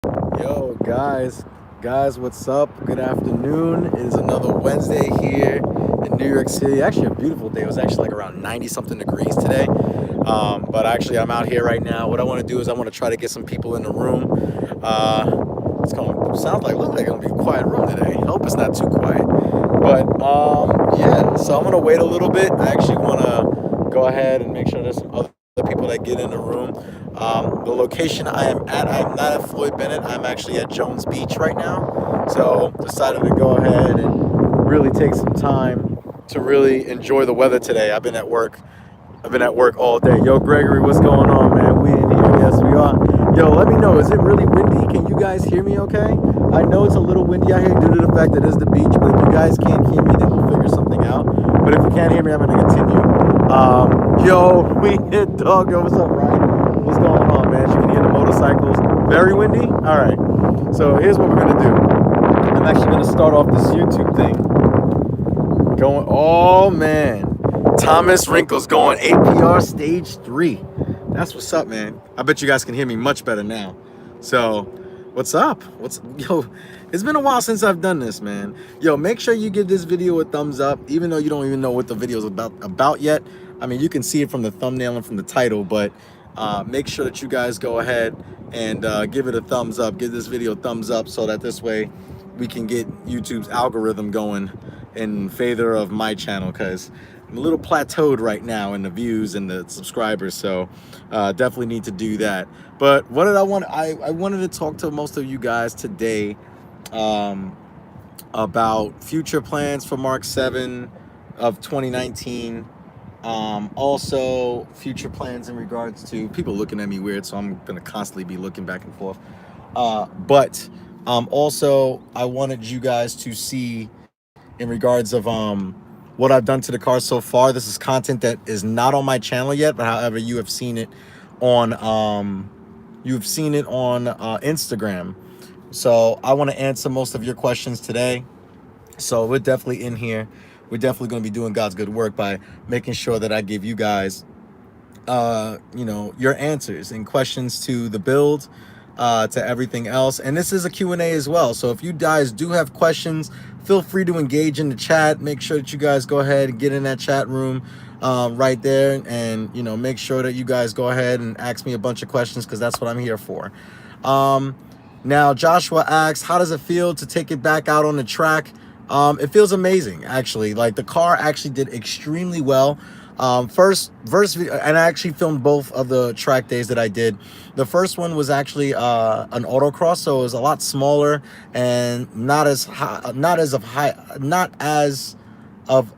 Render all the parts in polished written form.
Yo, guys, what's up? Good afternoon. It is another Wednesday here in New York City. Actually, a beautiful day. It was actually like around 90 something degrees today. But actually, I'm out here right now. What I want to do is I want to try to get some people in the room. It's going to sound like, look like it's going to be a quiet room today. Hope it's not too quiet. But yeah, so I'm going to wait a little bit. I actually want to go ahead and make sure there's some other people that get in the room. The location I'm not at Floyd Bennett. I'm actually at Jones Beach right now. So decided to go ahead and really take some time to really enjoy the weather today. I've been at work. I've been at work all day. Yo, Gregory, what's going on, man? We in here. Yes, we are. Yo, let me know. Is it really windy? Can you guys hear me okay? I know it's a little windy out here due to the fact that it's the beach, but if you guys can't hear me, then we'll figure something out. But if you can't hear me, I'm going to continue. Yo, we hit dog. Yo, what's up, Ryan? What's going on, man? You can hear the motorcycles. Very windy? All right. So here's what we're going to do. I'm actually going to start off this YouTube thing. Going, oh, man. Thomas Wrinkles going APR stage 3. That's what's up, man. I bet you guys can hear me much better now. So, what's up? Yo, it's been a while since I've done this, man. Yo, make sure you give this video a thumbs up, even though you don't even know what the video is about yet. I mean, you can see it from the thumbnail and from the title, but make sure that you guys go ahead and give it a thumbs up. Give this video a thumbs up so that this way we can get YouTube's algorithm going in favor of my channel, because I'm a little plateaued right now in the views and the subscribers, so definitely need to do that. But what did I want? I wanted to talk to most of you guys today about future plans for Mark 7 of 2019. Also, future plans in regards to people looking at me weird, so I'm going to constantly be looking back and forth. But also, I wanted you guys to see in regards of what I've done to the car so far. This is content that is not on my channel yet, but however, you have seen it on Instagram. So I want to answer most of your questions today. So we're definitely in here. We're definitely going to be doing God's good work by making sure that I give you guys your answers and questions to the build, to everything else. And this is a Q&A as well. So if you guys do have questions, feel free to engage in the chat. Make sure that you guys go ahead and get in that chat room right there, and make sure that you guys go ahead and ask me a bunch of questions, because that's what I'm here for. Now Joshua asks, how does it feel to take it back out on the track? It feels amazing, actually. Like, the car actually did extremely well. First video, and I actually filmed both of the track days that I did. The first one was actually an autocross, so it was a lot smaller and not as high, not as of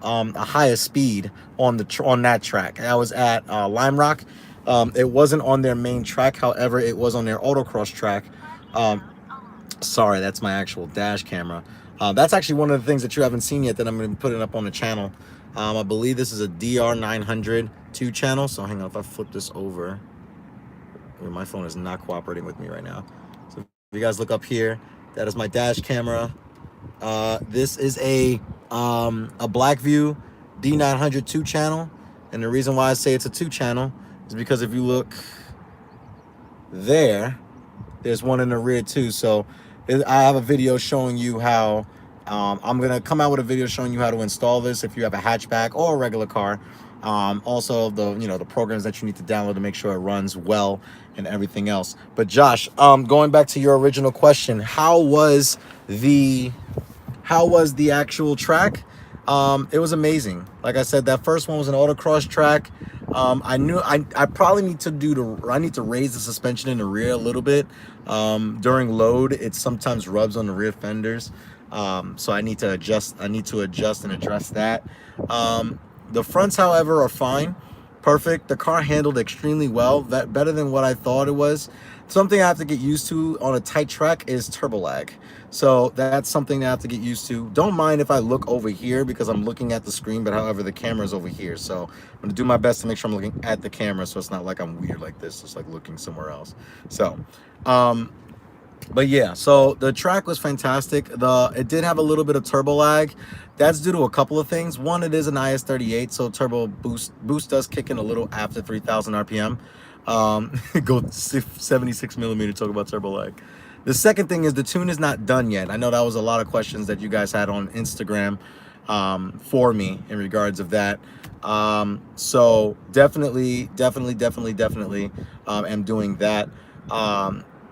a higher speed on that track. I was at Lime Rock. It wasn't on their main track, however, it was on their autocross track. Sorry, that's my actual dash camera. That's actually one of the things that you haven't seen yet that I'm going to be putting up on the channel. I believe this is a DR900 2 channel. So hang on, if I flip this over, my phone is not cooperating with me right now. So if you guys look up here, that is my dash camera. This is a Blackview D900 2 channel. And the reason why I say it's a 2 channel is because if you look there's one in the rear too. So I have a video showing you how I'm going to come out with a video showing you how to install this if you have a hatchback or a regular car. Also the programs that you need to download to make sure it runs well and everything else. But Josh, going back to your original question, how was the actual track? It was amazing. Like I said, that first one was an autocross track. I knew I probably need to raise the suspension in the rear a little bit. During load, it sometimes rubs on the rear fenders. So I need to adjust and address that. The fronts, however, are fine. Perfect. The car handled extremely well, better than what I thought it was. Something I have to get used to on a tight track is turbo lag. So that's something I have to get used to. Don't mind if I look over here because I'm looking at the screen, but however, the camera's over here. So I'm gonna do my best to make sure I'm looking at the camera, so it's not like I'm weird like this, just like looking somewhere else. So, but yeah, so the track was fantastic. It did have a little bit of turbo lag. That's due to a couple of things. One, it is an IS38, so turbo boost does kick in a little after 3,000 RPM. Go 76 millimeter, talk about turbo lag. The second thing is the tune is not done yet. I know that was a lot of questions that you guys had on Instagram for me in regards of that. So definitely am doing that.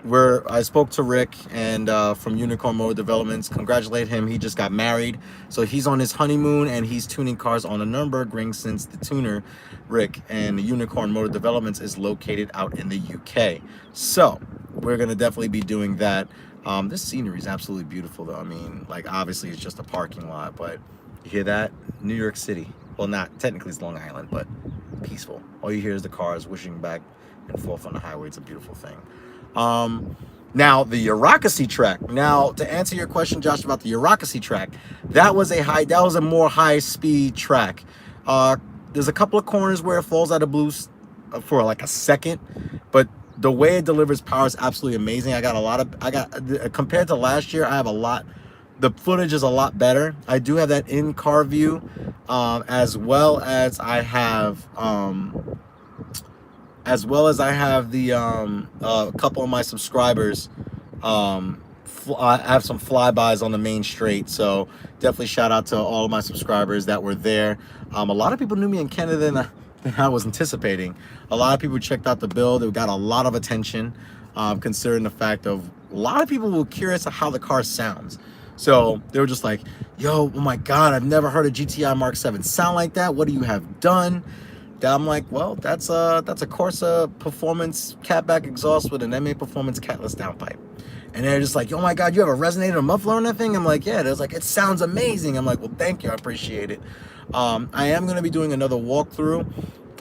Where I spoke to Rick and from Unicorn Motor Developments. Congratulate him. He just got married, so he's on his honeymoon and he's tuning cars on the Nürburgring since the tuner, Rick, and the Unicorn Motor Developments is located out in the UK. So we're gonna definitely be doing that. This scenery is absolutely beautiful, though. I mean, like obviously it's just a parking lot, but you hear that? New York City. Well, not technically it's Long Island, but peaceful. All you hear is the cars whooshing back and forth on the highway. It's a beautiful thing. Now the Eurakasi track. Now to answer your question, Josh, about the Eurakasi track, that was a more high speed track. There's a couple of corners where it falls out of blue for like a second, but the way it delivers power is absolutely amazing. Compared to last year, I have a lot. The footage is a lot better. I do have that in-car view, as well as I have the a couple of my subscribers. I have some flybys on the main straight, so definitely shout out to all of my subscribers that were there. A lot of people knew me in Canada than I was anticipating. A lot of people checked out the build. It got a lot of attention, considering the fact of a lot of people were curious of how the car sounds. So they were just like, yo, oh my God, I've never heard a GTI Mark 7 sound like that. What do you have done? I'm like, well, that's a Corsa Performance catback exhaust with an MA Performance catless downpipe. And they're just like, oh my God, you have a resonator muffler on that thing? I'm like, yeah. They're like, it sounds amazing. I'm like, well, thank you, I appreciate it. I am going to be doing another walkthrough.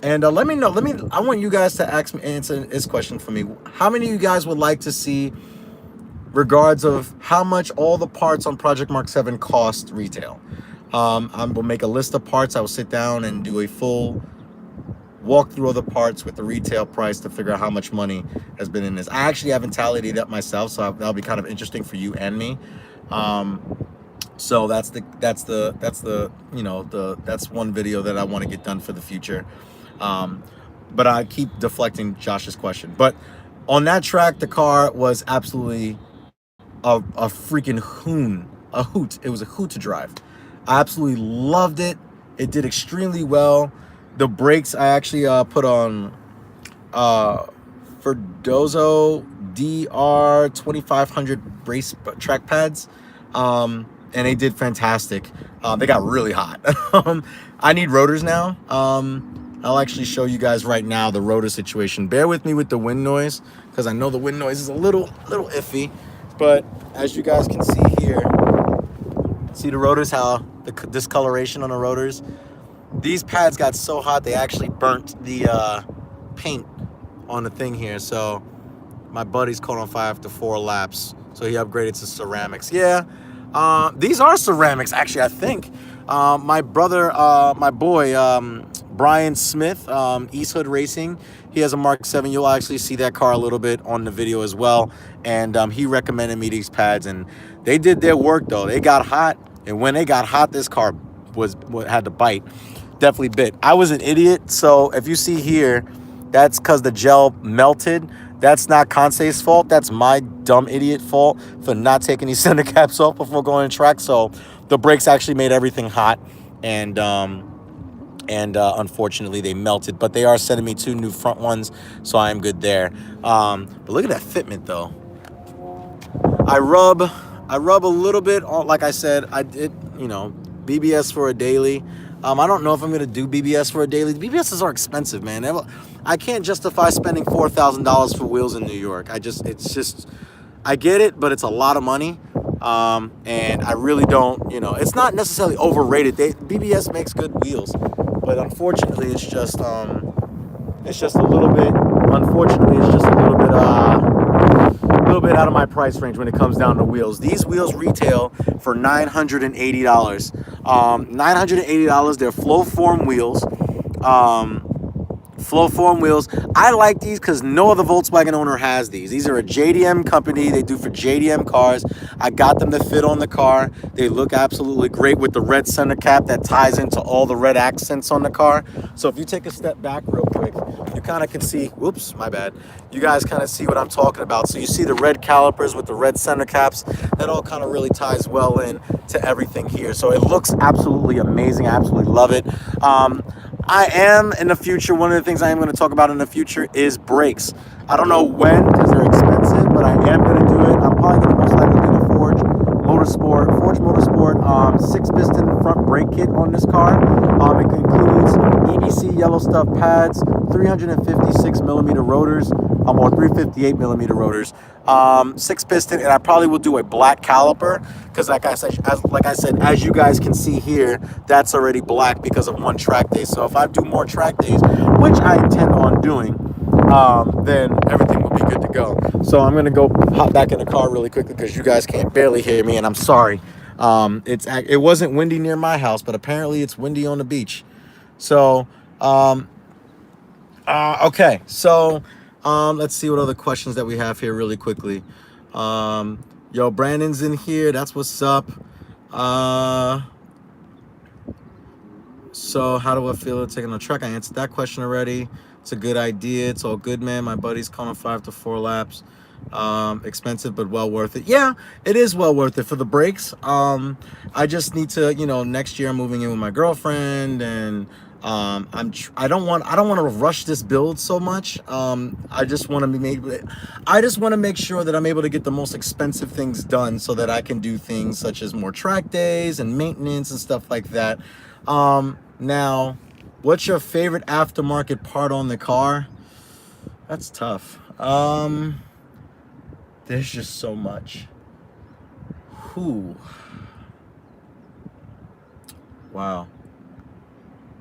And let me know, I want you guys to answer this question for me. How many of you guys would like to see regards of how much all the parts on Project Mark 7 cost retail? I will make a list of parts. I will sit down and do a full walk through other parts with the retail price to figure out how much money has been in this. I actually haven't tallied it up myself, so that'll be kind of interesting for you and me. So that's one video that I want to get done for the future. But I keep deflecting Josh's question. But on that track, the car was absolutely a freaking hoot. It was a hoot to drive. I absolutely loved it. It did extremely well. The brakes I actually put on Ferdozo DR 2500 brace track pads, and they did fantastic. They got really hot. I need rotors now. I'll actually show you guys right now the rotor situation. Bear with me with the wind noise, because I know the wind noise is a little iffy, but as you guys can see here, see the rotors, how the discoloration on the rotors. These pads got so hot they actually burnt the paint on the thing here. So my buddy's caught on fire after 4 laps, so he upgraded to ceramics. Yeah, these are ceramics actually, I think. My brother, my boy, Brian Smith, East Hood Racing, he has a Mark 7. You'll actually see that car a little bit on the video as well. And he recommended me these pads, and they did their work though. They got hot, and when they got hot, this car had to bite. Definitely bit. I was an idiot, so if you see here, that's because the gel melted. That's not Conse's fault. That's my dumb idiot fault for not taking these center caps off before going to track. So the brakes actually made everything hot, and unfortunately they melted. But they are sending me 2 new front ones, so I am good there. But look at that fitment though. I rub a little bit on, like I said, I did, BBS for a daily. I don't know if I'm going to do BBS for a daily. BBSs are expensive, man. I can't justify spending $4,000 for wheels in New York. I get it, but it's a lot of money. And I really don't, it's not necessarily overrated. BBS makes good wheels, but unfortunately it's just a little bit out of my price range when it comes down to wheels. These wheels retail for $980. $980. They're flow form wheels. I like these because no other Volkswagen owner has these. These are a JDM company. They do for JDM cars. I got them to fit on the car. They look absolutely great with the red center cap that ties into all the red accents on the car. So if you take a step back real quick, you kind of can see, whoops, my bad. You guys kind of see what I'm talking about. So you see the red calipers with the red center caps. That all kind of really ties well in to everything here. So it looks absolutely amazing. I absolutely love it. I am in the future, one of the things I am going to talk about in the future is brakes. I don't know when because they're expensive, but I am going to do it. I'm probably going to most likely do the Forge Motorsport 6-piston front brake kit on this car. It includes EBC yellow stuff pads, 356 millimeter rotors, or 358 millimeter rotors, 6-piston, and I probably will do a black caliper because, like I said, as you guys can see here, that's already black because of one track day. So if I do more track days, which I intend on doing, then everything will be good to go. So I'm gonna go hop back in the car really quickly because you guys can't barely hear me, and I'm sorry. It wasn't windy near my house, but apparently it's windy on the beach. So okay, so let's see what other questions that we have here really quickly. Yo, Brandon's in here. That's what's up. So how do I feel about taking a track? I answered that question already. It's a good idea. It's all good, man. My buddy's calling 5 to 4 laps. Expensive, but well worth it. Yeah, it is well worth it for the brakes. I just need to, next year I'm moving in with my girlfriend, and I don't want to rush this build so much. I just want to make sure that I'm able to get the most expensive things done so that I can do things such as more track days and maintenance and stuff like that. Now, what's your favorite aftermarket part on the car? That's tough. There's just so much. Wow.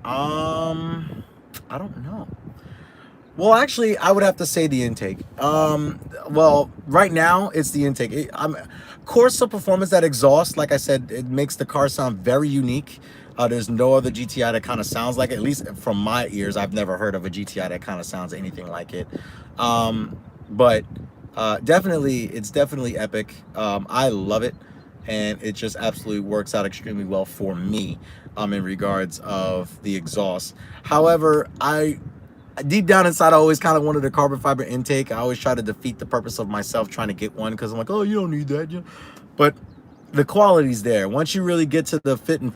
I don't know. Well, actually, I would have to say the intake. Well, right now it's the intake. Corsa Performance, that exhaust, like I said, it makes the car sound very unique. There's no other GTI that kind of sounds like it, at least from my ears. I've never heard of a GTI that kind of sounds anything like it. But it's definitely epic. I love it, and it just absolutely works out extremely well for me in regards of the exhaust. However, deep down inside, I always kind of wanted a carbon fiber intake. I always try to defeat the purpose of myself trying to get one because I'm like, oh, you don't need that. But the quality's there. Once you really get to the fit and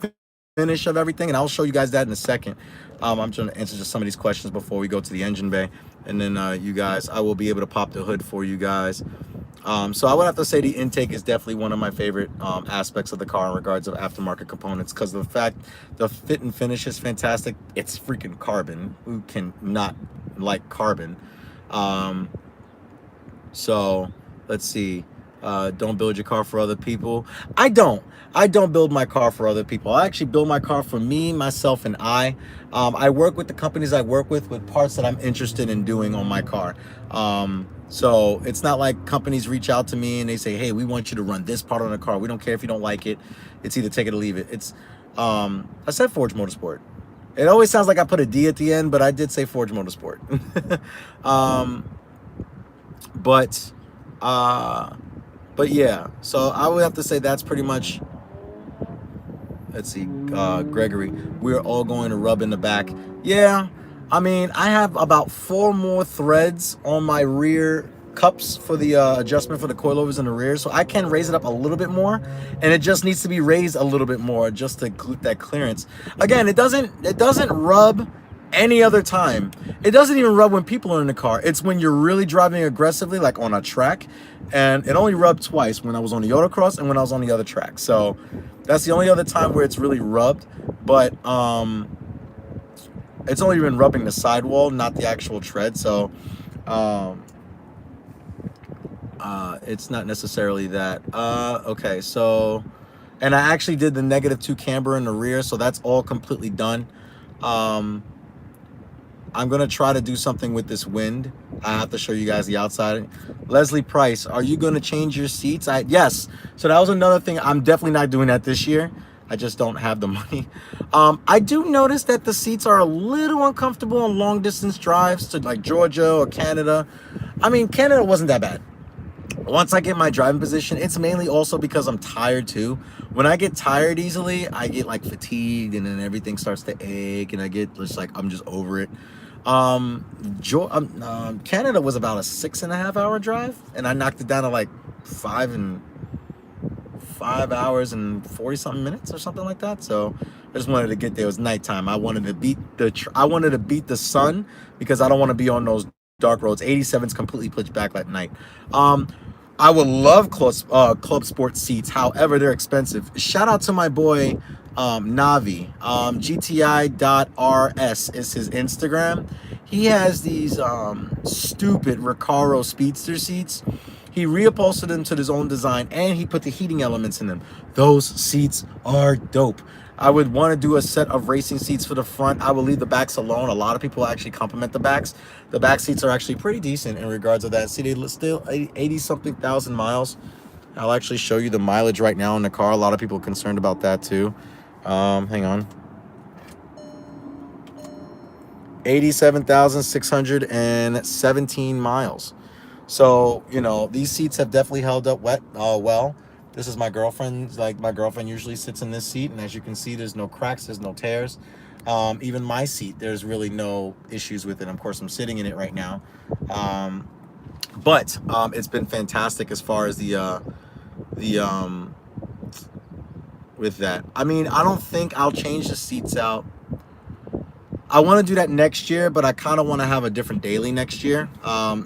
finish of everything, and I'll show you guys that in a second. I'm trying to answer just some of these questions before we go to the engine bay, and then I will be able to pop the hood for you guys. So I would have to say the intake is definitely one of my favorite aspects of the car in regards of aftermarket components, because the fit and finish is fantastic. It's freaking carbon. Who can not like carbon? So let's see. Don't build your car for other people. I don't build my car for other people. I actually build my car for me, myself, and I work with the companies I work with parts that I'm interested in doing on my car. So it's not like companies reach out to me and they say, hey, we want you to run this part on the car. We don't care if you don't like it. It's either take it or leave it. It's I said Forge Motorsport. It always sounds like I put a D at the end, but I did say Forge Motorsport. But yeah, so I would have to say that's pretty much. Let's see, Gregory, we're all going to rub in the back. Yeah, I mean, I have about 4 more threads on my rear cups for the adjustment for the coilovers in the rear, so I can raise it up a little bit more, and it just needs to be raised a little bit more just to include that clearance. Again, it doesn't rub any other time. It doesn't even rub when people are in the car. It's when you're really driving aggressively, like on a track, and it only rubbed twice, when I was on the autocross and when I was on the other track. So that's the only other time where it's really rubbed, but it's only been rubbing the sidewall, not the actual tread. So it's not necessarily that. Okay, so, and I actually did the -2 camber in the rear, so that's all completely done. I'm going to try to do something with this wind. I have to show you guys the outside. Leslie Price, are you going to change your seats? Yes. So that was another thing. I'm definitely not doing that this year. I just don't have the money. I do notice that the seats are a little uncomfortable on long distance drives to like Georgia or Canada. I mean, Canada wasn't that bad. Once I get my driving position, it's mainly also because I'm tired too. When I get tired easily, I get like fatigued, and then everything starts to ache, and I get just like, I'm just over it. Canada was about a 6.5 hour drive, and I knocked it down to like 5 hours and 40 something minutes or something like that. So I just wanted to get there. It was nighttime. I wanted to beat the sun because I don't want to be on those dark roads. 87's completely pitch black at night. Um, I would love club sports seats. However, they're expensive. Shout out to my boy Navi. GTI.rs is his Instagram. He has these stupid Recaro Speedster seats. He reupholstered them to his own design, and he put the heating elements in them. Those seats are dope. I would want to do a set of racing seats for the front. I will leave the backs alone. A lot of people actually compliment the backs. The back seats are actually pretty decent in regards to that. See, they still 80 something thousand miles. I'll actually show you the mileage right now in the car. A lot of people are concerned about that too. Hang on. 87,617 miles. So, you know, these seats have definitely held up well. This is my girlfriend's. Like, my girlfriend usually sits in this seat, and as you can see, there's no cracks, there's no tears. Even my seat, there's really no issues with it. Of course, I'm sitting in it right now. But it's been fantastic as far as the with that. I mean, I don't think I'll change the seats out. I want to do that next year, but I kind of want to have a different daily next year.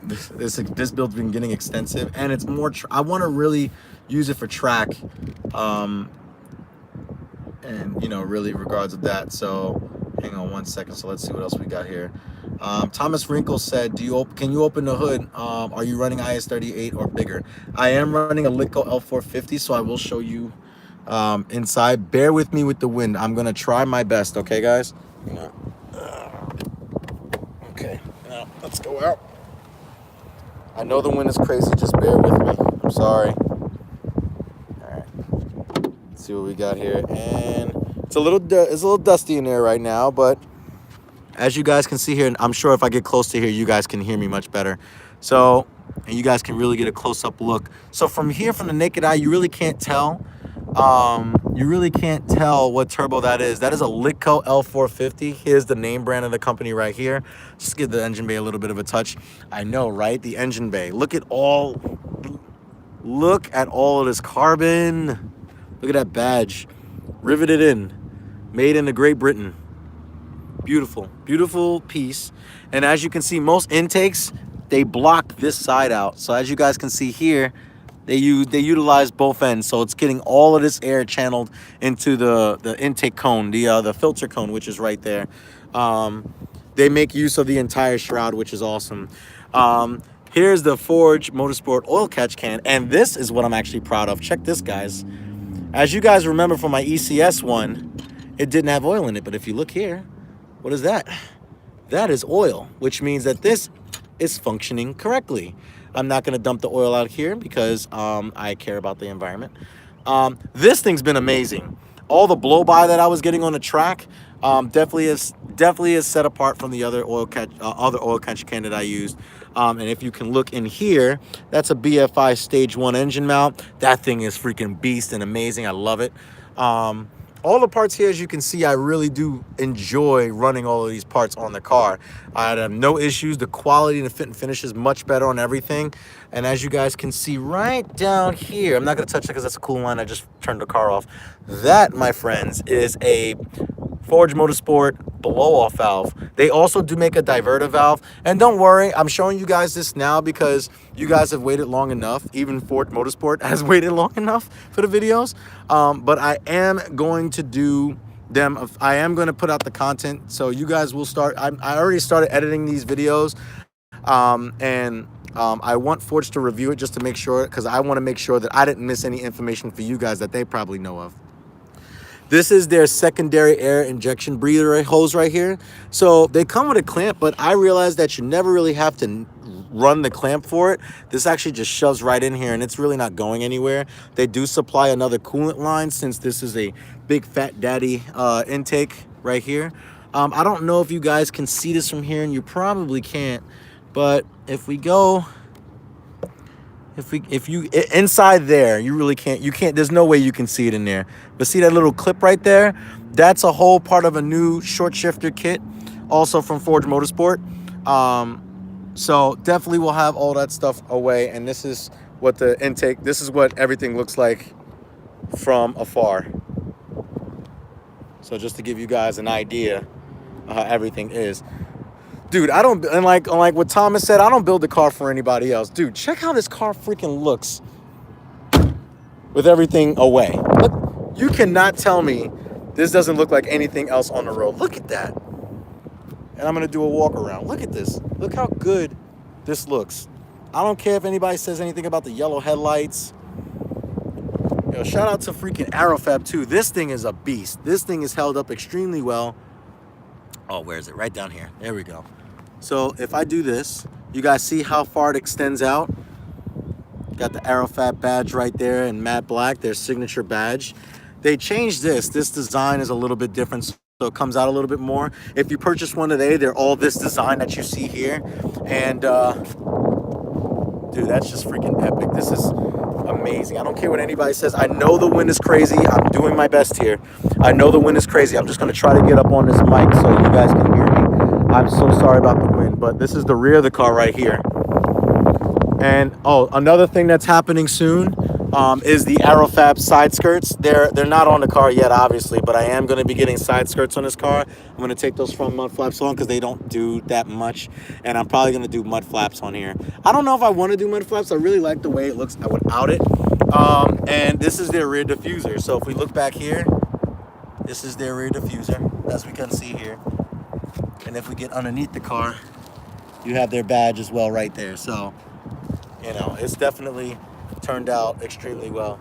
This build's been getting extensive, and it's more. I want to really use it for track, and you know, really regards of that. So, hang on one second. So let's see what else we got here. Thomas Wrinkle said, can you open the hood? Are you running IS38 or bigger? I am running a Litco L450, so I will show you inside. Bear with me with the wind. I'm gonna try my best. Okay, guys. Okay, now let's go out. I know the wind is crazy. Just bear with me. I'm sorry. All right. Let's see what we got here, and it's a little dusty in there right now, but as you guys can see here, and I'm sure if I get close to here, you guys can hear me much better. So, and you guys can really get a close-up look. So from here, from the naked eye, you really can't tell. What turbo that is. That is a Litco L450. Here's the name brand of the company right here. Just give the engine bay a little bit of a touch. I know, right? The engine bay. Look at all of this carbon. Look at that badge. Riveted in. Made in Great Britain. Beautiful, beautiful piece. And as you can see, most intakes, they block this side out. So as you guys can see here, they utilize both ends, so it's getting all of this air channeled into the intake cone, the filter cone, which is right there. They make use of the entire shroud, which is awesome. Here's the Forge Motorsport oil catch can, and this is what I'm actually proud of. Check this, guys. As you guys remember from my ECS one, it didn't have oil in it, but if you look here, what is that? That is oil, which means that this is functioning correctly. I'm not going to dump the oil out here because I care about the environment. This thing's been amazing. All the blow-by that I was getting on the track definitely is set apart from the other oil catch can that I used. And if you can look in here, that's a BFI Stage 1 engine mount. That thing is freaking beast and amazing. I love it. All the parts here, as you can see, I really do enjoy running all of these parts on the car. I have no issues. The quality and the fit and finish is much better on everything. And as you guys can see right down here, I'm not going to touch it because that's a cool line. I just turned the car off. That, my friends, is a Forge Motorsport blow-off valve. They also do make a diverter valve. And don't worry, I'm showing you guys this now because you guys have waited long enough. Even Forge Motorsport has waited long enough for the videos. But I am going to do them. I am going to put out the content. So you guys will start. I already started editing these videos. I want Forge to review it just to make sure, because I want to make sure that I didn't miss any information for you guys that they probably know of. This is their secondary air injection breather hose right here. So they come with a clamp, but I realized that you never really have to run the clamp for it. This actually just shoves right in here, and it's really not going anywhere. They do supply another coolant line since this is a big fat daddy intake right here. I don't know if you guys can see this from here, and you probably can't, but if we go... If you inside there, you really can't, there's no way you can see it in there. But see that little clip right there? That's a whole part of a new short shifter kit. also from Forge Motorsport. So definitely we'll have all that stuff away, and this is what the intake, this is what everything looks like from afar. So just to give you guys an idea of how everything is. Dude, I don't, and like what Thomas said, I don't build the car for anybody else. Dude, check how this car freaking looks with everything away. Look, you cannot tell me this doesn't look like anything else on the road. Look at that. And I'm gonna do a walk around. Look at this. Look how good this looks. I don't care if anybody says anything about the yellow headlights. Yo, shout out to freaking Aerofab too. This thing is a beast. This thing is held up extremely well. Oh, where is it? Right down here. There we go. So if I do this, you guys see how far it extends out? Got the Aerofab badge right there in matte black, their signature badge. They changed this. This design is a little bit different, so it comes out a little bit more. If you purchase one today, they're all this design that you see here. And dude, that's just freaking epic. This is amazing. I don't care what anybody says. I know the wind is crazy. I'm doing my best here. I know the wind is crazy. I'm just going to try to get up on this mic so you guys can hear me. I'm so sorry about the wind, but this is the rear of the car right here. And oh, another thing that's happening soon is the Aerofab side skirts. They're not on the car yet, obviously, but I am going to be getting side skirts on this car. I'm going to take those front mud flaps on because they don't do that much, and I'm probably going to do mud flaps on here. I don't know if I want to do mud flaps. I really like the way it looks without it. And this is their rear diffuser. So if we look back here, this is their rear diffuser, as we can see here. And if we get underneath the car, you have their badge as well right there. So, you know, it's definitely turned out extremely well.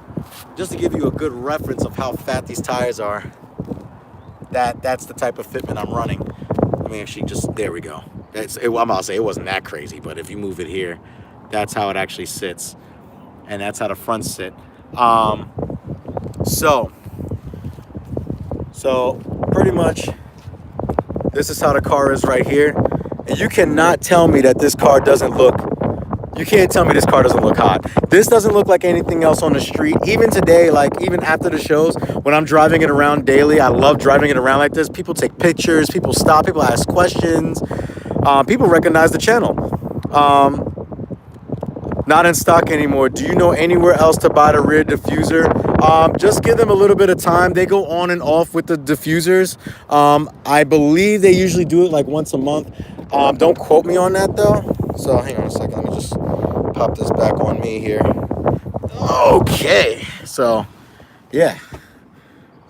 Just to give you a good reference of how fat these tires are, that's the type of fitment I'm running. Let me actually just, there we go. I'm about to say it wasn't that crazy, but if you move it here, that's how it actually sits. And that's how the fronts sit. So pretty much this is how the car is right here. And you cannot tell me that this car doesn't look, you can't tell me this car doesn't look hot. This doesn't look like anything else on the street. Even today, like even after the shows, when I'm driving it around daily, I love driving it around like this. People take pictures, people stop, people ask questions. People recognize the channel. Not in stock anymore. Do you know anywhere else to buy the rear diffuser? Just give them a little bit of time. They go on and off with the diffusers. I believe they usually do it like once a month. Don't quote me on that though. So hang on a second. Let me just pop this back on me here. Okay. So yeah.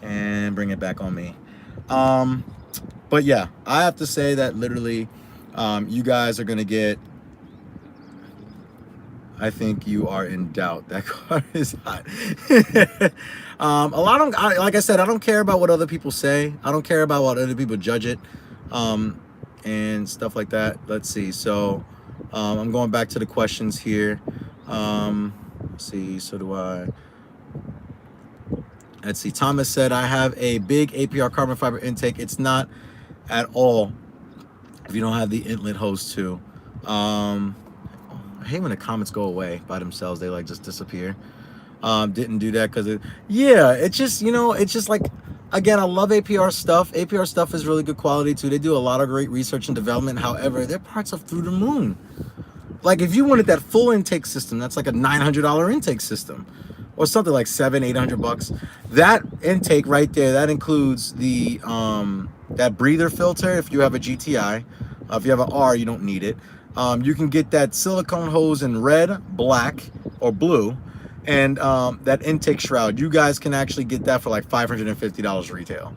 And bring it back on me. But yeah, I have to say that literally you guys are going to get, I think you are in doubt. That car is hot. Like I said, I don't care about what other people say. I don't care about what other people judge it, and stuff like that. Let's see. So I'm going back to the questions here. Let's see. So do I. Let's see. Thomas said, I have a big APR carbon fiber intake. It's not at all if you don't have the inlet hose too. I hate when the comments go away by themselves. They like just disappear. Didn't do that because it's just, you know, it's just like, again, I love APR stuff. APR stuff is really good quality too. They do a lot of great research and development. However, their parts are through the moon. Like if you wanted that full intake system, that's like a $900 intake system or something like $700-800. That intake right there, that includes the, that breather filter. If you have a GTI, if you have an R, you don't need it. You can get that silicone hose in red, black, or blue, and that intake shroud. You guys can actually get that for like $550 retail.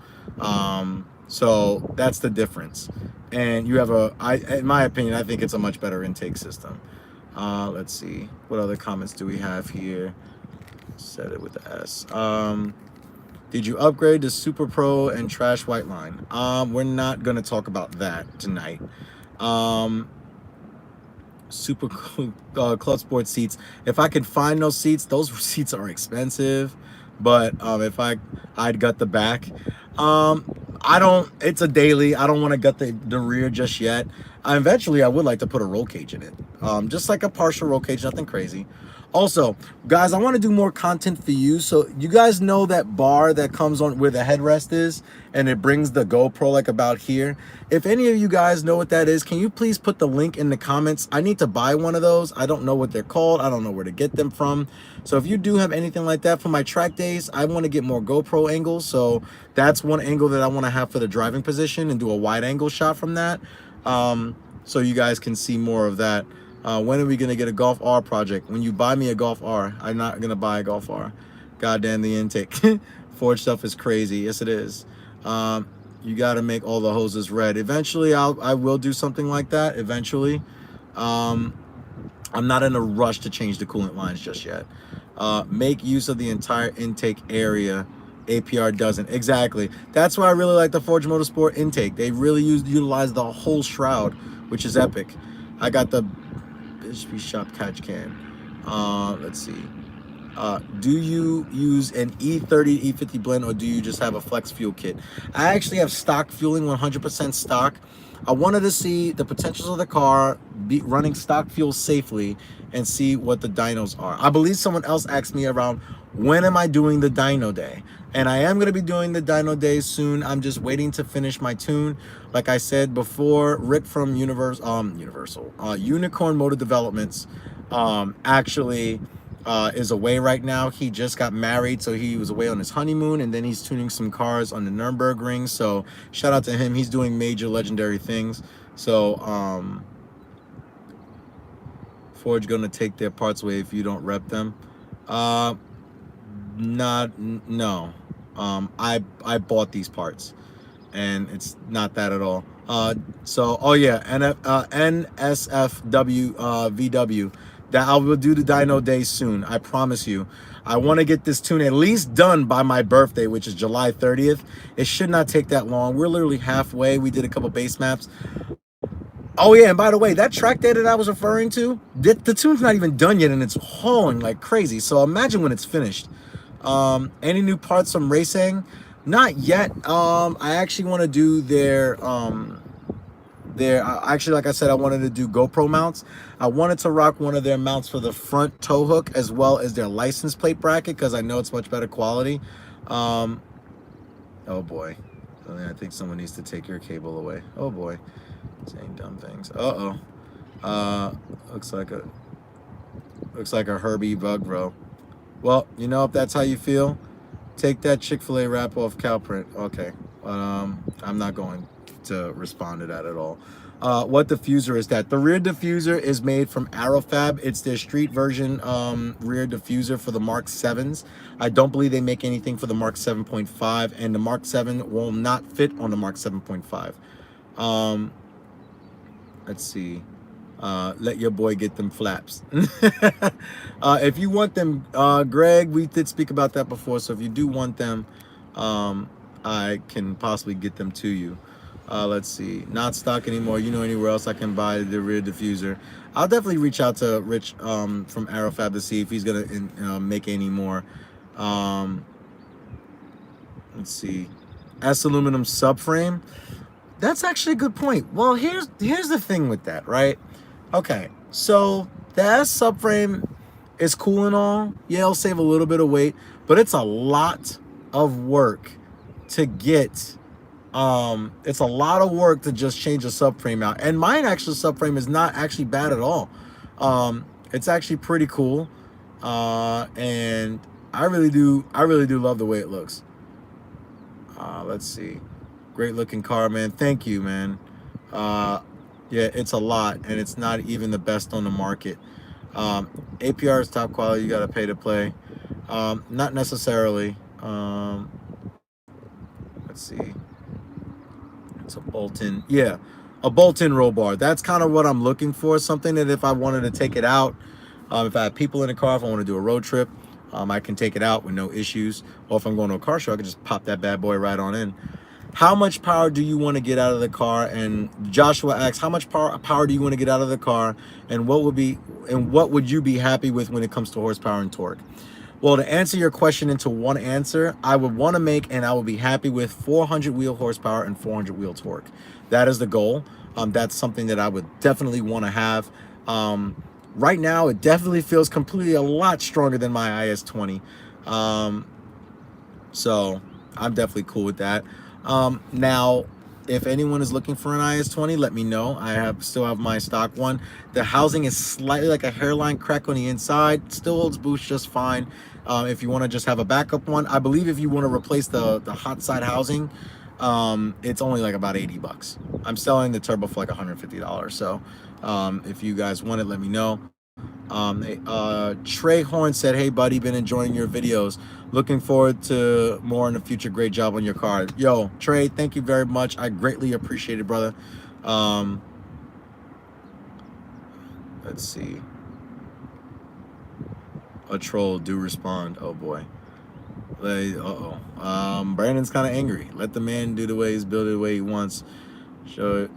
So that's the difference. And you have in my opinion, I think it's a much better intake system. Let's see, what other comments do we have here? Said it with the S. Did you upgrade to Super Pro and Trash White Line? We're not gonna talk about that tonight. Super Club Sport seats. If I could find those seats are expensive, but if I'd gut the back. It's a daily. I don't want to gut the rear just yet. Eventually I would like to put a roll cage in it, just like a partial roll cage, nothing crazy. Also, guys, I want to do more content for you. So you guys know that bar that comes on where the headrest is and it brings the GoPro like about here. If any of you guys know what that is, can you please put the link in the comments? I need to buy one of those. I don't know what they're called. I don't know where to get them from. So if you do have anything like that for my track days, I want to get more GoPro angles. So that's one angle that I want to have for the driving position and do a wide angle shot from that. So you guys can see more of that. When are we going to get a Golf R project? When you buy me a Golf R. I'm not going to buy a Golf R. Goddamn the intake. Ford stuff is crazy. Yes, it is. You got to make all the hoses red. Eventually, I will do something like that. Eventually. I'm not in a rush to change the coolant lines just yet. Make use of the entire intake area. APR doesn't. Exactly. That's why I really like the Forge Motorsport intake. They really utilize the whole shroud, which is epic. I got the Bishop Shop catch can. Let's see. Do you use an E30 E50 blend, or do you just have a flex fuel kit? I actually have stock fueling, 100% stock. I wanted to see the potentials of the car, be running stock fuel safely, and see what the dynos are. I believe someone else asked me around, when am I doing the dyno day? And I am going to be doing the dyno day soon. I'm just waiting to finish my tune. Like I said before, Rick from Unicorn Motor Developments actually is away right now. He just got married, so he was away on his honeymoon, and then he's tuning some cars on the Nürburgring. So shout out to him. He's doing major legendary things. So Ford's gonna take their parts away if you don't rep them. No. I bought these parts, and it's not that at all. Oh yeah, NSFW VW. That I will do the dyno day soon. I promise you. I want to get this tune at least done by my birthday, which is July 30th. It should not take that long. We're literally halfway. We did a couple base maps. Oh yeah, and by the way, that track day that I was referring to, the tune's not even done yet, and it's hauling like crazy. So imagine when it's finished. Any new parts from racing? Not yet. I actually want to do actually, like I said, I wanted to do GoPro mounts. I wanted to rock one of their mounts for the front tow hook as well as their license plate bracket, because I know it's much better quality. Oh boy, I think someone needs to take your cable away. Oh boy, saying dumb things. Looks like a Herbie bug, bro. Well, you know, if that's how you feel, take that Chick-fil-A wrap off Calprint. Okay, I'm not going to respond to that at all. What diffuser is that? The rear diffuser is made from Aerofab. It's their street version rear diffuser for the Mark 7s. I don't believe they make anything for the Mark 7.5, and the Mark 7 will not fit on the Mark 7.5. Let's see. Let your boy get them flaps. If you want them, Greg, we did speak about that before, so if you do want them, I can possibly get them to you. Let's see, not stock anymore. You know anywhere else I can buy the rear diffuser? I'll definitely reach out to Rich from Aerofab to see if he's gonna make any more. Let's see, S aluminum subframe. That's actually a good point. Well, here's the thing with that, right? Okay, so the S subframe is cool and all. Yeah, it'll save a little bit of weight, but it's a lot of work to get. It's a lot of work to just change a subframe out. And mine actual subframe is not actually bad at all. It's actually pretty cool. And I really do love the way it looks. Let's see. Great looking car, man. Thank you, man. Yeah, it's a lot, and it's not even the best on the market. APR is top quality. You got to pay to play. Not necessarily. Let's see. It's a bolt-in. Yeah, a bolt-in roll bar. That's kind of what I'm looking for. Something that if I wanted to take it out, if I have people in the car, if I want to do a road trip, I can take it out with no issues. Or if I'm going to a car show, I can just pop that bad boy right on in. How much power do you want to get out of the car? And Joshua asks, how much power do you want to get out of the car? And what would you be happy with when it comes to horsepower and torque? Well, to answer your question into one answer, I would want to make, and I would be happy with 400 wheel horsepower and 400 wheel torque. That is the goal. That's something that I would definitely want to have. Right now, it definitely feels completely a lot stronger than my IS-20. Um, so I'm definitely cool with that. Now, if anyone is looking for an IS-20, let me know. I still have my stock one. The housing is slightly like a hairline crack on the inside. Still holds boost just fine. If you want to just have a backup one, I believe if you want to replace the hot side housing, it's only like about 80 bucks. I'm selling the turbo for like $150. So if you guys want it, let me know. Trey Horn said, "Hey buddy, been enjoying your videos. Looking forward to more in the future. Great job on your car." Yo, Trey, thank you very much. I greatly appreciate it, brother. Um, let's see. A troll do respond. Oh boy. Brandon's kind of angry. Let the man do the way he's built it the way he wants. Show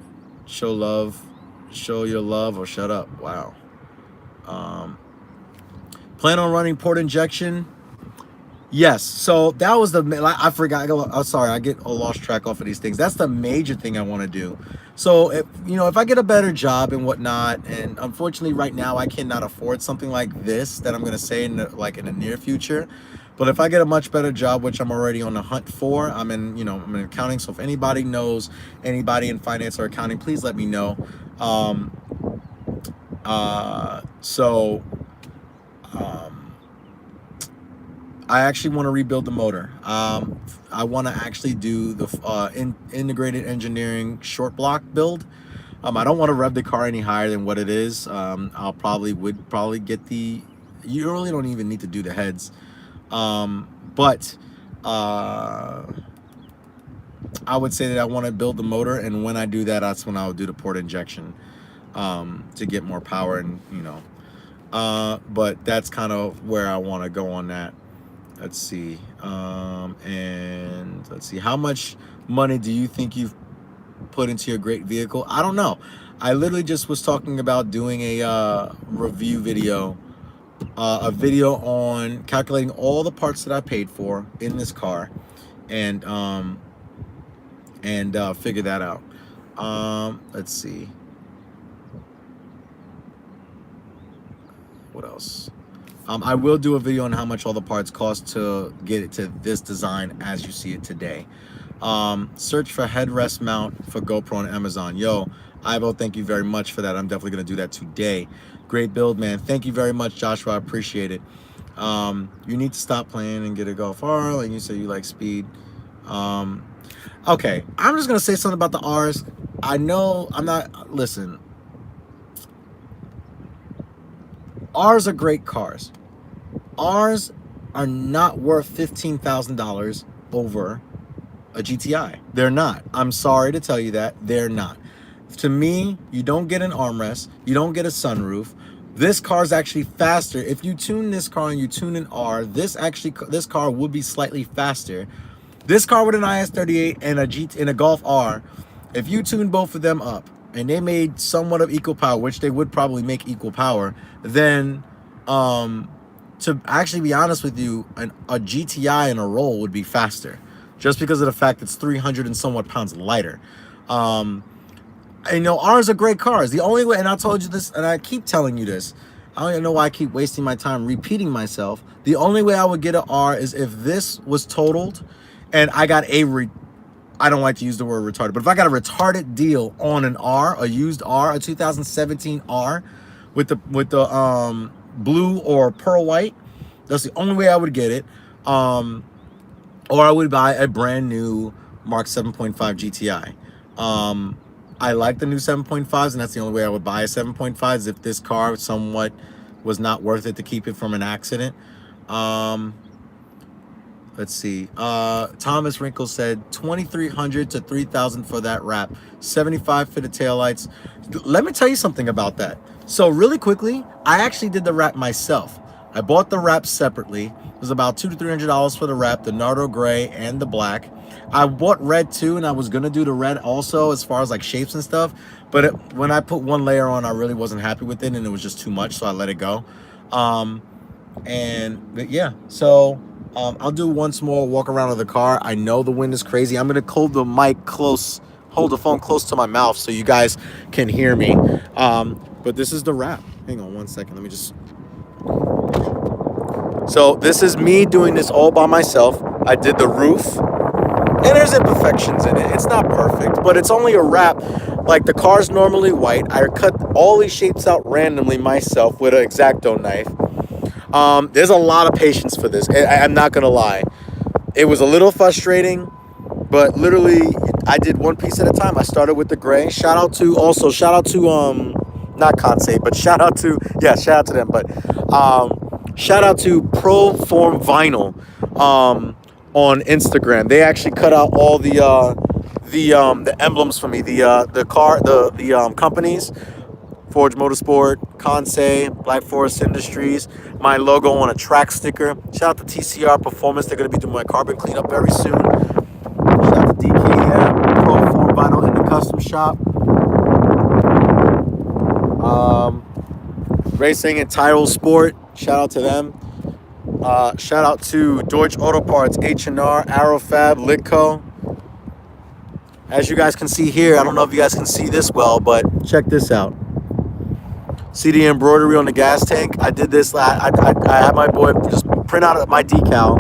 love. Show your love or shut up. Wow. Plan on running port injection? Yes. So that was I forgot. I'm sorry. I get lost track off of these things. That's the major thing I want to do. So if I get a better job and whatnot, and unfortunately right now I cannot afford something like this that I'm going to say in the near future. But if I get a much better job, which I'm already on the hunt for, I'm in accounting. So if anybody knows anybody in finance or accounting, please let me know. Um, so I actually want to rebuild the motor. I want to actually do the integrated engineering short block build. I don't want to rev the car any higher than what it is. I'll probably get you really don't even need to do the heads. But I would say that I want to build the motor, and when I do that, that's when I'll do the port injection to get more power, and but that's kind of where I want to go on that. Let's see. And let's see. How much money do you think you've put into your great vehicle? I don't know. I literally just was talking about doing a review video, a video on calculating all the parts that I paid for in this car, and figure that out. Let's see. What else? I will do a video on how much all the parts cost to get it to this design as you see it today. Search for headrest mount for GoPro on Amazon. Yo, Ivo, thank you very much for that. I'm definitely going to do that today. Great build, man. Thank you very much, Joshua. I appreciate it. You need to stop playing and get a Golf R. Like you said, you like speed. Okay, I'm just going to say something about the Rs. I know I'm not... Listen. Rs are great cars. Rs are not worth $15,000 over a GTI. They're not. I'm sorry to tell you that. They're not. To me, you don't get an armrest. You don't get a sunroof. This car is actually faster. If you tune this car and you tune an R, this car would be slightly faster. This car with an IS38 and a Golf R, if you tune both of them up and they made somewhat of equal power, which they would probably make equal power, then to actually be honest with you, a GTI and a Roll would be faster, just because of the fact it's 300 and somewhat pounds lighter. R's are great cars. The only way, and I told you this, and I keep telling you this, I don't even know why I keep wasting my time repeating myself. The only way I would get an R is if this was totaled and I got I don't like to use the word retarded, but if I got a retarded deal on an R, a used R, a 2017 R with the blue or pearl white, that's the only way I would get it. Or I would buy a brand new Mark 7.5 GTI. I like the new 7.5s, and that's the only way I would buy a 7.5 is if this car somewhat was not worth it to keep it from an accident. Let's see. Thomas Wrinkle said 2,300 to 3,000 for that wrap, 75 for the taillights. Let me tell you something about that. So really quickly, I actually did the wrap myself. I bought the wrap separately. It was about $200 to $300 for the wrap, the Nardo gray and the black. I bought red too, and I was gonna do the red also as far as like shapes and stuff. But when I put one layer on, I really wasn't happy with it, and it was just too much, so I let it go. But yeah, so I'll do once more walk around of the car. I know the wind is crazy. I'm gonna hold the mic close, hold the phone close to my mouth so you guys can hear me. But this is the wrap, Hang on 1 second. Let me just. So this is me doing this all by myself. I did the roof, and there's imperfections in it. It's not perfect, but it's only a wrap. Like the car's normally white. I cut all these shapes out randomly myself with an X-Acto knife. There's a lot of patience for this. I'm not gonna lie. It was a little frustrating, but literally I did one piece at a time. I started with the gray. Shout out to not Kansei, but shout out to them. But shout out to Proform Vinyl on Instagram. They actually cut out all the emblems for me. The companies. Forge Motorsport, Kansei, Black Forest Industries, my logo on a track sticker. Shout out to TCR Performance. They're going to be doing my carbon cleanup very soon. Shout out to DKM, Pro Form Vinyl in the custom shop. Racing and Tyrol Sport. Shout out to them. Shout out to Deutsche Auto Parts, H&R, Aerofab, Litco. As you guys can see here, I don't know if you guys can see this well, but check this out. See the embroidery on the gas tank? I did this. I had my boy just print out my decal,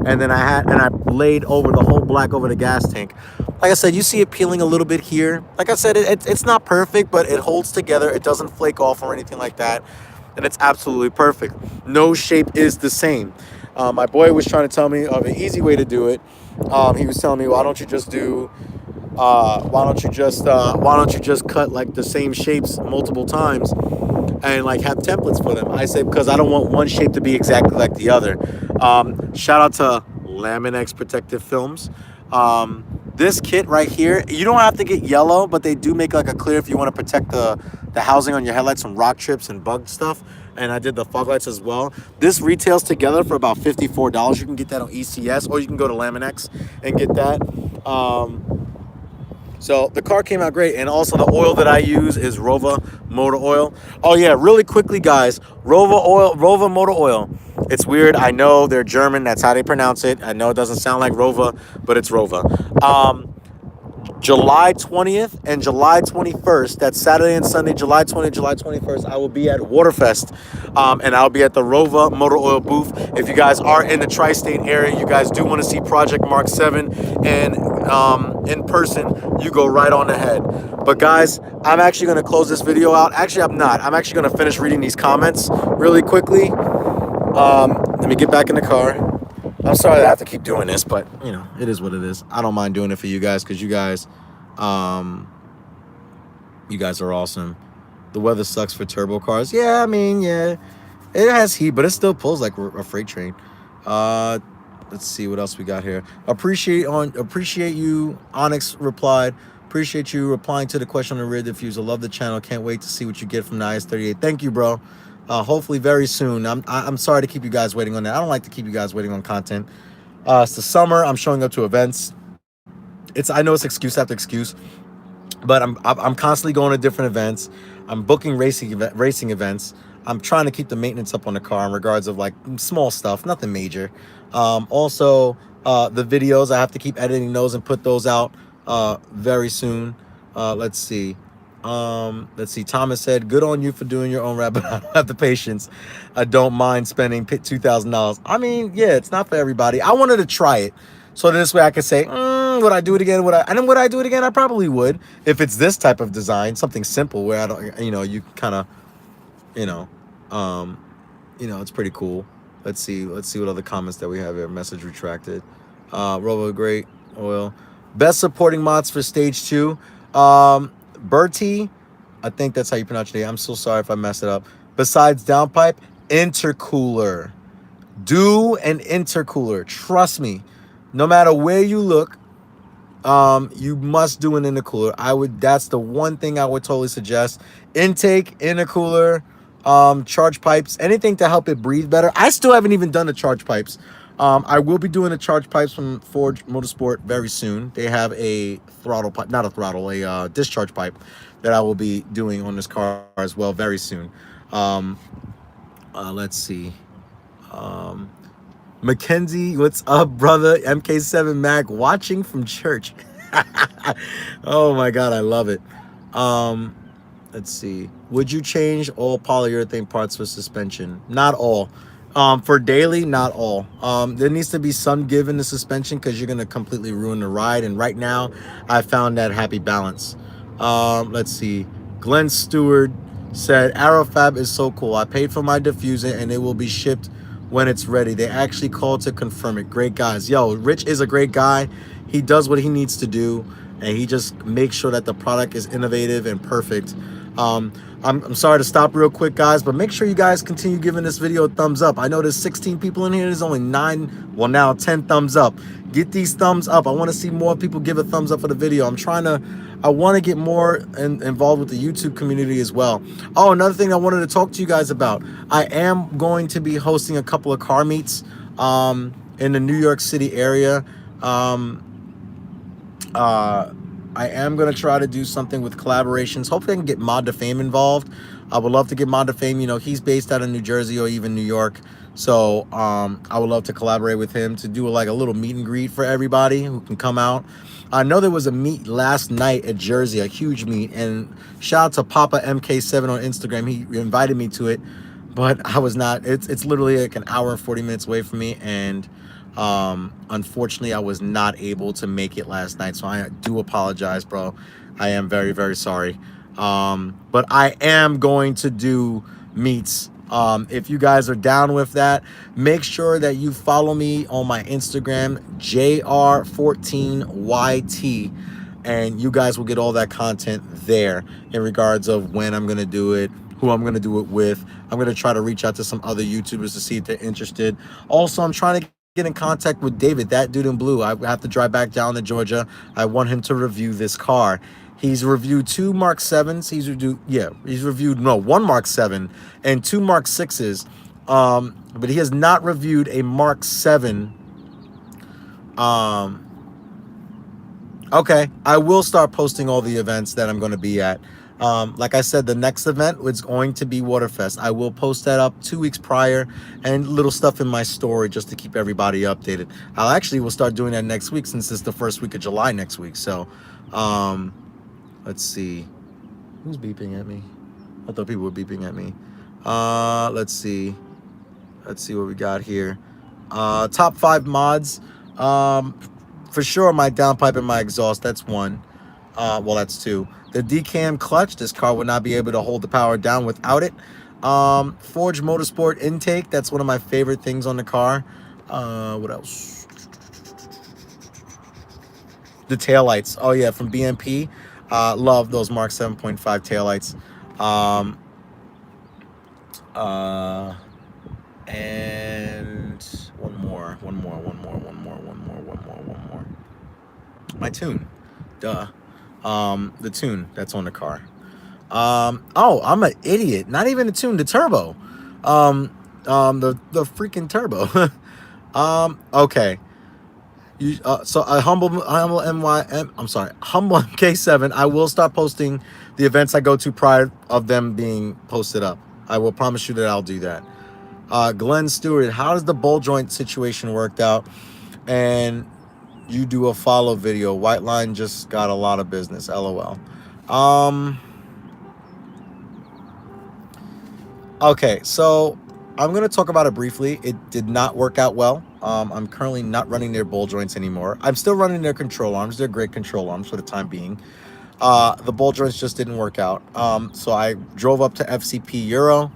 and then I laid over the whole black over the gas tank. Like I said, you see it peeling a little bit here. Like I said, it's not perfect, but it holds together. It doesn't flake off or anything like that, and it's absolutely perfect. No shape is the same. My boy was trying to tell me of an easy way to do it. He was telling me, why don't you just cut like the same shapes multiple times and like have templates for them? I say because I don't want one shape to be exactly like the other. Shout out to Laminex Protective Films. This kit right here, you don't have to get yellow, but they do make like a clear if you want to protect the housing on your headlights from rock chips and bug stuff. And I did the fog lights as well. This retails together for about $54. You can get that on ECS, or you can go to Laminex and get that. So the car came out great, and also the oil that I use is Rova Motor Oil. Oh yeah, really quickly, guys, Rova Motor Oil. It's weird. I know they're German. That's how they pronounce it. I know it doesn't sound like Rova, but it's Rova. July 20th and July 21st, that's Saturday and Sunday, July 20th, July 21st, I will be at Waterfest, and I'll be at the Rova Motor Oil booth. If you guys are in the tri-state area, you guys do want to see Project MK7 and in person, you go right on ahead. But guys, I'm actually going to close this video out. Actually, I'm not. I'm actually going to finish reading these comments really quickly. Let me get back in the car. I'm sorry that I have to keep doing this, but you know, it is what it is. I don't mind doing it for you guys because you guys are awesome. The weather sucks for turbo cars. Yeah, I mean, yeah, it has heat, but it still pulls like a freight train. Let's see what else we got here. Appreciate you. Onyx replied. Appreciate you replying to the question on the rear diffuser. Love the channel. Can't wait to see what you get from the IS-38. Thank you, bro. Hopefully very soon. I'm sorry to keep you guys waiting on that. I don't like to keep you guys waiting on content. It's the summer. I'm showing up to events. I know it's excuse after excuse, but I'm constantly going to different events. I'm booking racing events. I'm trying to keep the maintenance up on the car in regards of like small stuff, nothing major. Also, the videos, I have to keep editing those and put those out very soon. Let's see. Thomas said, good on you for doing your own rap, but I don't have the patience. I don't mind spending $2,000. I mean, yeah, it's not for everybody. I wanted to try it. So this way I could say, would I do it again? Would I do it again? I probably would. If it's this type of design, something simple where I don't, you kind of, it's pretty cool. Let's see what other comments that we have here. Message retracted. Robo Great Oil. Best supporting mods for stage 2. Bertie, I think that's how you pronounce your name. I'm so sorry if I messed it up. Besides downpipe, intercooler. Do an intercooler. Trust me. No matter where you look, you must do an intercooler. That's the one thing I would totally suggest. Intake, intercooler, charge pipes, anything to help it breathe better. I still haven't even done the charge pipes. I will be doing the charge pipes from Forge Motorsport very soon. They have a throttle pipe, not a throttle, a discharge pipe that I will be doing on this car as well very soon. Let's see. Mackenzie, what's up, brother? MK7 Mac watching from church. Oh my God, I love it. Let's see. Would you change all polyurethane parts for suspension? Not all. For daily, not all. There needs to be some give in the suspension because you're going to completely ruin the ride. And right now, I found that happy balance. Let's see. Glenn Stewart said, Aerofab is so cool. I paid for my diffuser and it will be shipped when it's ready. They actually called to confirm it. Great guys. Yo, Rich is a great guy. He does what he needs to do, and he just makes sure that the product is innovative and perfect. I'm sorry to stop real quick, guys, but make sure you guys continue giving this video a thumbs up. I know there's 16 people in here. There's only 9, well, now 10 thumbs up. Get these thumbs up. I want to see more people give a thumbs up for the video. I want to get more involved with the YouTube community as well. Oh, another thing I wanted to talk to you guys about. I am going to be hosting a couple of car meets in the New York City area. I am going to try to do something with collaborations. Hopefully I can get Mod to Fame involved. I would love to get Mod to Fame. You know, he's based out of New Jersey or even New York. So I would love to collaborate with him to do like a little meet and greet for everybody who can come out. I know there was a meet last night at Jersey, a huge meet. And shout out to Papa MK7 on Instagram. He invited me to it, but I was not. It's literally like an hour and 40 minutes away from me. And unfortunately I was not able to make it last night, so I do apologize, bro. I am very, very sorry. But I am going to do meets. If you guys are down with that, make sure that you follow me on my Instagram, JR14YT, and you guys will get all that content there in regards of when I'm going to do it, who I'm going to do it with. I'm going to try to reach out to some other YouTubers to see if they're interested. Also, I'm trying to get in contact with David, that dude in blue. I have to drive back down to Georgia. I want him to review this car. He's reviewed 2 Mark 7s. He's reviewed one Mark 7 and 2 Mark 6s. But he has not reviewed a Mark 7. Okay, I will start posting all the events that I'm going to be at. Like I said, the next event is going to be Waterfest. I will post that up 2 weeks prior and little stuff in my story just to keep everybody updated. Will start doing that next week since it's the first week of July next week. So, let's see. Who's beeping at me? I thought people were beeping at me. Let's see. Let's see what we got here. Top 5 mods. For sure, my downpipe and my exhaust. That's 1. Well, that's 2. The decam clutch. This car would not be able to hold the power down without it. Forge Motorsport intake. That's one of my favorite things on the car. What else? The taillights. Oh, yeah, from BMP. Love those Mark 7.5 taillights. And one more. My tune. Duh. The tune that's on the car. Oh, I'm an idiot. Not even the tune, the turbo. The freaking turbo. Okay. So a humble MK7. I will start posting the events I go to prior of them being posted up. I will promise you that I'll do that. Glenn Stewart, how does the ball joint situation worked out? And you do a follow video. White Line just got a lot of business. LOL. Okay, so I'm going to talk about it briefly. It did not work out well. I'm currently not running their ball joints anymore. I'm still running their control arms. They're great control arms for the time being. The ball joints just didn't work out. So I drove up to FCP Euro.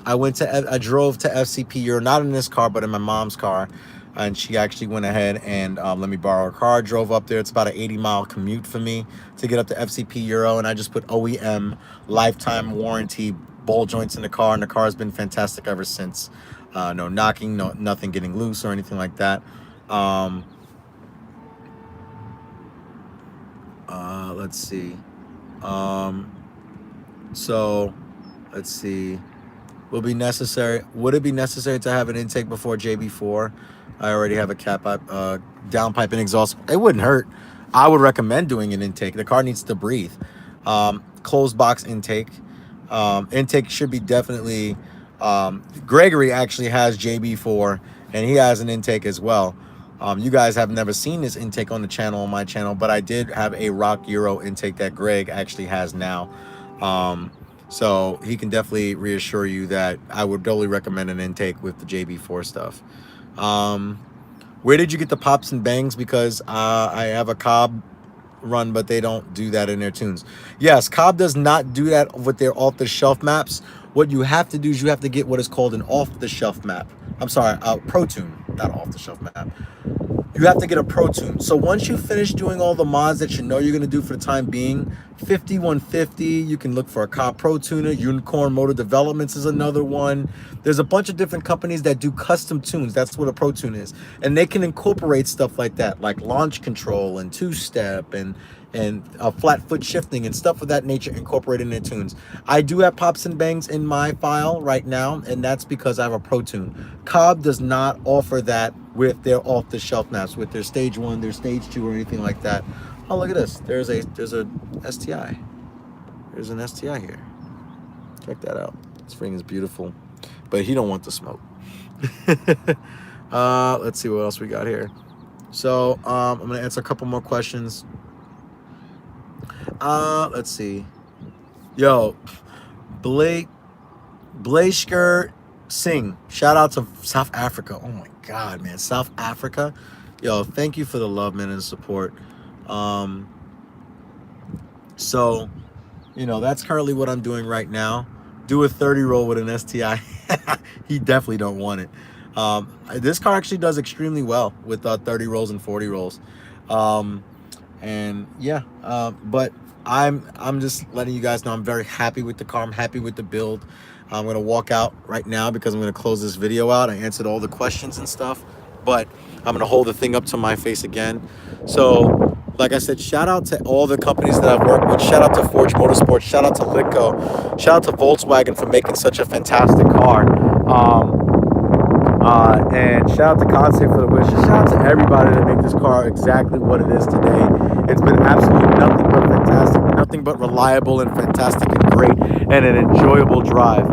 I drove to FCP Euro, not in this car, but in my mom's car. And she actually went ahead and let me borrow her car. Drove up there. It's about an 80-mile commute for me to get up to FCP Euro. And I just put OEM lifetime warranty ball joints in the car. And the car has been fantastic ever since. No knocking, nothing getting loose or anything like that. Let's see. So, let's see. Would it be necessary to have an intake before JB4? I already have a downpipe and exhaust. It wouldn't hurt. I would recommend doing an intake. The car needs to breathe. Closed box intake. Intake should be definitely. Gregory actually has JB4, and he has an intake as well. You guys have never seen this intake on the channel, on my channel, but I did have a Rock Euro intake that Greg actually has now. So he can definitely reassure you that I would totally recommend an intake with the JB4 stuff. Where did you get the pops and bangs? Because I have a Cobb run, but they don't do that in their tunes. Yes, Cobb does not do that with their off-the-shelf maps. What you have to do is you have to get what is called an off-the-shelf map. I'm sorry, Pro Tune, not off-the-shelf map. You have to get a Pro Tune. So once you finish doing all the mods that you know you're going to do for the time being, 5150, you can look for a Cobb Pro Tuner. Unicorn Motor Developments is another one. There's a bunch of different companies that do custom tunes. That's what a Pro Tune is. And they can incorporate stuff like that, like launch control and two-step and flat foot shifting and stuff of that nature incorporated in their tunes. I do have pops and bangs in my file right now, and that's because I have a Pro Tune. Cobb does not offer that with their off-the-shelf maps, with their stage 1, their stage 2, or anything like that. Oh, look at this. There's a STI. There's an STI here. Check that out. This ring is beautiful, but he don't want the smoke. Let's see what else we got here. So I'm gonna answer a couple more questions. Let's see. Yo, Blasker Singh. Shout out to South Africa. Oh my God, man. South Africa. Yo, thank you for the love, man, and support. So, you know, that's currently what I'm doing right now. Do a 30 roll with an STI. He definitely don't want it. This car actually does extremely well with 30 rolls and 40 rolls. And yeah, but I'm just letting you guys know I'm very happy with the car. I'm happy with the build. I'm gonna walk out right now because I'm gonna close this video out. I answered all the questions and stuff, but I'm gonna hold the thing up to my face again. So like I said, shout out to all the companies that I've worked with. Shout out to Forge Motorsports. Shout out to Litco. Shout out to Volkswagen for making such a fantastic car. And shout out to Concept for the wish. Shout out to everybody that made this car exactly what it is today. It's been absolutely nothing but fantastic, nothing but reliable and fantastic and great, and an enjoyable drive.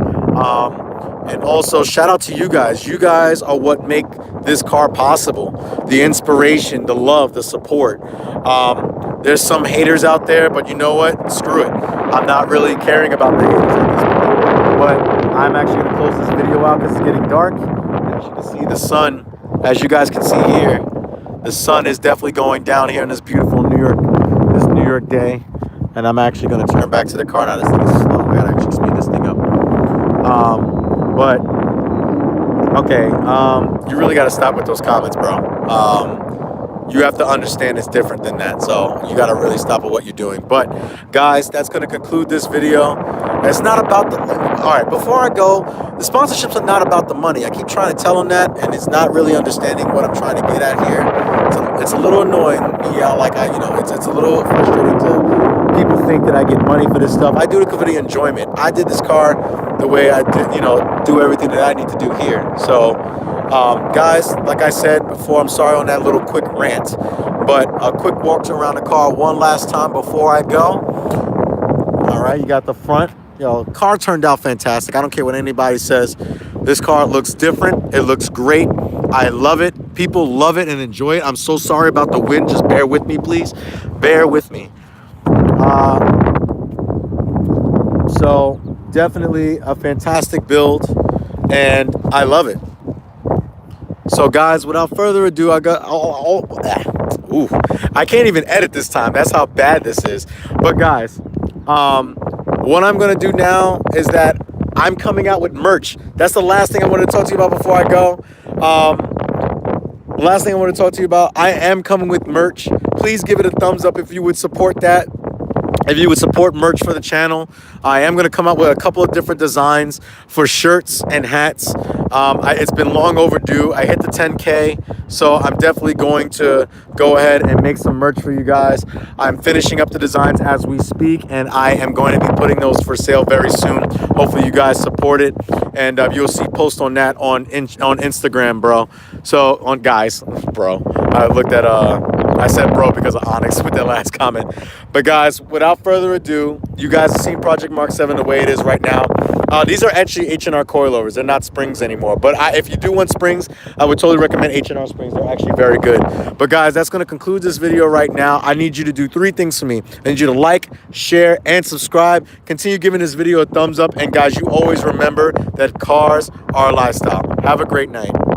And also shout out to you guys. You guys are what make this car possible. The inspiration, the love, the support. There's some haters out there, but you know what? Screw it. I'm not really caring about the haters at this point. But I'm actually going to close this video out because it's getting dark. As you can see, the sun, as you guys can see here, the sun is definitely going down here in this beautiful New York day. And I'm actually going to turn back to the car now. This thing is slow. I gotta actually speed this thing up. But okay, you really got to stop with those comments, bro. You have to understand it's different than that. So you got to really stop at what you're doing. But guys, that's going to conclude this video. It's not about the, all right, before I go, the sponsorships are not about the money. I keep trying to tell them that, and it's not really understanding what I'm trying to get at here. It's a little annoying. Yeah, like it's a little frustrating to people think that I get money for this stuff. I do it for the enjoyment. I did this car the way I did, do everything that I need to do here. So, guys, like I said before, I'm sorry on that little quick rant, but a quick walk around the car one last time before I go. All right, you got the front. Car turned out fantastic. I don't care what anybody says. This car looks different. It looks great. I love it. People love it and enjoy it. I'm so sorry about the wind. Just bear with me, please. Bear with me. So definitely a fantastic build, and I love it. So guys, without further ado, I can't even edit this time. That's how bad this is. But guys, what I'm gonna do now is that I'm coming out with merch. That's the last thing I want to talk to you about before I go. Last thing I want to talk to you about, I am coming with merch. Please give it a thumbs up if you would support that. If you would support merch for the channel, I am going to come up with a couple of different designs for shirts and hats. It's been long overdue. I hit the 10K, so I'm definitely going to go ahead and make some merch for you guys. I'm finishing up the designs as we speak, and I am going to be putting those for sale very soon. Hopefully you guys support it, and you'll see posts on that on Instagram, bro. So on guys, bro. I looked at I said bro because of Onyx with that last comment. But guys, without further ado, you guys have seen Project Mark 7 the way it is right now. These are actually H&R coilovers. They're not springs anymore. But if you do want springs, I would totally recommend H&R springs. They're actually very good. But guys, that's going to conclude this video right now. I need you to do 3 things for me. I need you to like, share, and subscribe. Continue giving this video a thumbs up. And guys, you always remember that cars are a lifestyle. Have a great night.